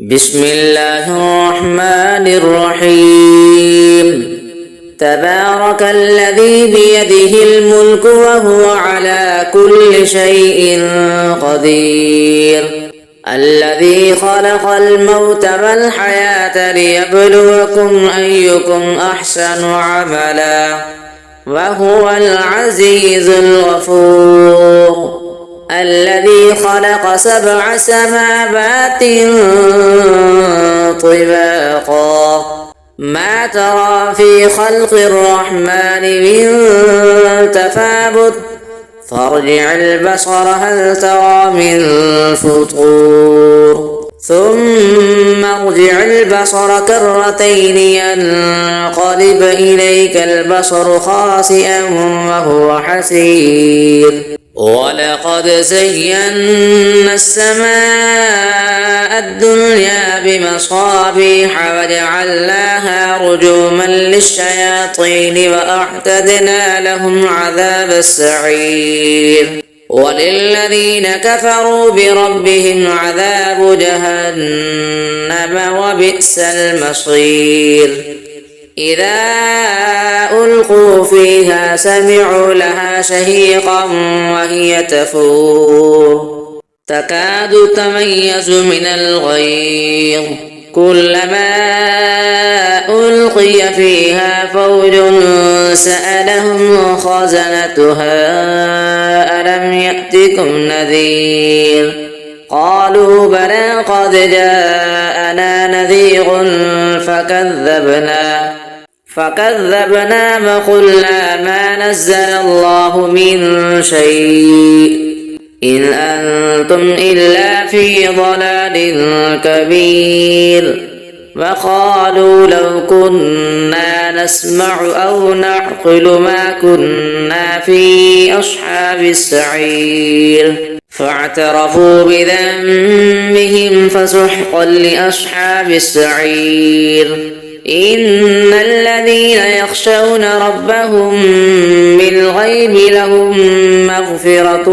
بسم الله الرحمن الرحيم تبارك الذي بيده الملك وهو على كل شيء قدير الذي خلق الموت والحياة ليبلوكم أيكم أحسن عملا وهو العزيز الغفور الذي خلق 7 سماوات طباقا ما ترى في خلق الرحمن من تفاوت فارجع البصر هل ترى من فطور ثم ارجع البصر كرتين ينقلب إليك البصر خاسئا وهو حسير ولقد زينا السماء الدنيا بمصابيح وجعلناها رجوما للشياطين وأعتدنا لهم عذاب السعير وللذين كفروا بربهم عذاب جهنم وبئس المصير إذا ألقوا فيها سمعوا لها شهيقا وهي تفور تكاد تميز من الغيظ كلما ألقي فيها فوج سألهم خزنتها ألم يأتكم نذير قالوا بلى قد جاءنا نذير فكذبنا وقلنا ما نزل الله من شيء إن أنتم إلا في ضلال كبير وقالوا لو كنا نسمع أو نعقل ما كنا في أصحاب السعير فاعترفوا بذنبهم فسحقا لأصحاب السعير إن الذين يخشون ربهم بالغيب لهم مغفرة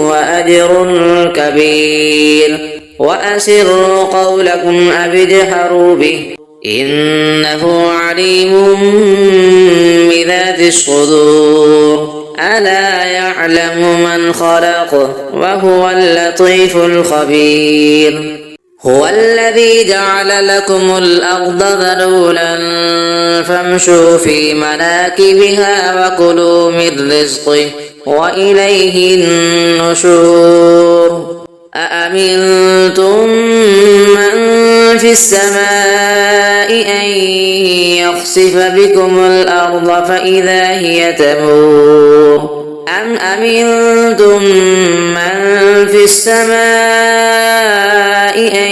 وأجر كبير وأسروا قولكم أو اجهروا به إنه عليم بذات الصدور ألا يعلم من خلق وهو اللطيف الخبير هو الذي جعل لكم الأرض ذلولا فامشوا في مناكبها وكلوا من رزقه وإليه النشور أأمنتم من في السماء أن يخسف بكم الأرض فإذا هي تمور أم أمنتم من في السماء أن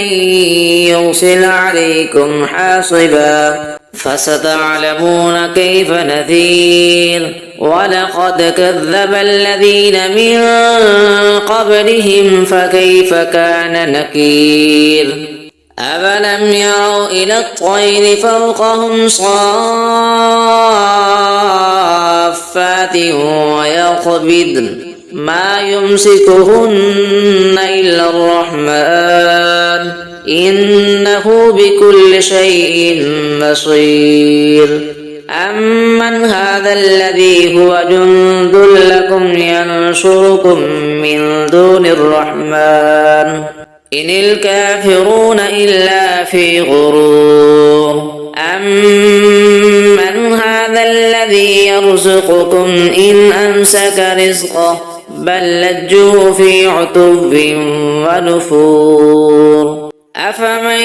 يرسل عليكم حاصبا فستعلمون كيف نذير ولقد كذب الذين من قبلهم فكيف كان نكير أفلم يروا إلى الطير فوقهم صافات ويقبضن ما يمسكهن إلا الرحمن إنه بكل شيء بصير أمن هذا الذي هو جند لكم ينصركم من دون الرحمن إن الكافرون إلا في غرور أمن هذا الذي يرزقكم إن أمسك رزقه بل لجوا في عتب ونفور أفمن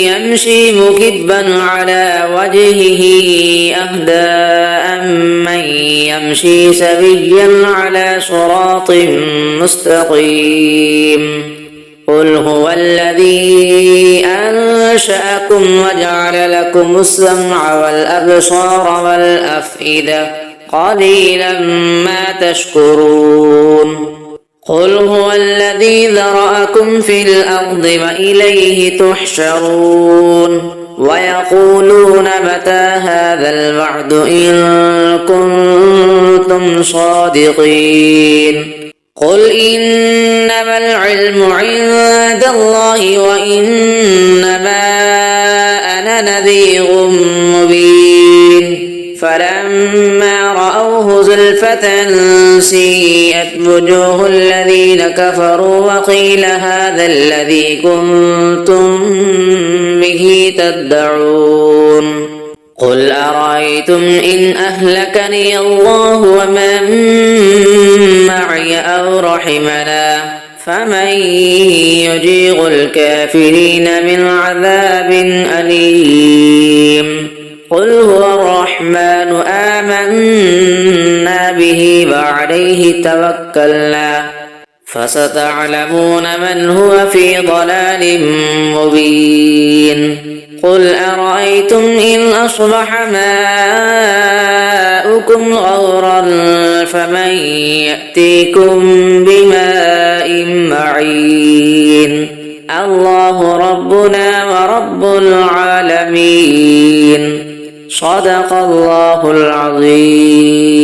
يمشي مكبا على وجهه أهدى أمن يمشي سويا على صراط مستقيم قل هو الذي أنشأكم وجعل لكم السمع والأبصار والأفئدة قليلا ما تشكرون قل هو الذي ذرأكم في الأرض وإليه تحشرون ويقولون متى هذا الوعد إن كنتم صادقين قل إنما العلم عند الله وإنما أنا نذير مبين فلما رأوه زلفة سيئت وجوه الذين كفروا وقيل هذا الذي كنتم به تدعون قل أرأيتم إن أهلكني الله ومن معي أو رحمنا فمن يجير الكافرين من عذاب أليم قل هو الرحمن آمنا به وعليه توكلنا فستعلمون من هو في ضلال مبين قل أرأيتم إن أصبح ماؤكم غورا فمن يأتيكم بماء معين الله ربنا ورب العالمين صدق الله العظيم.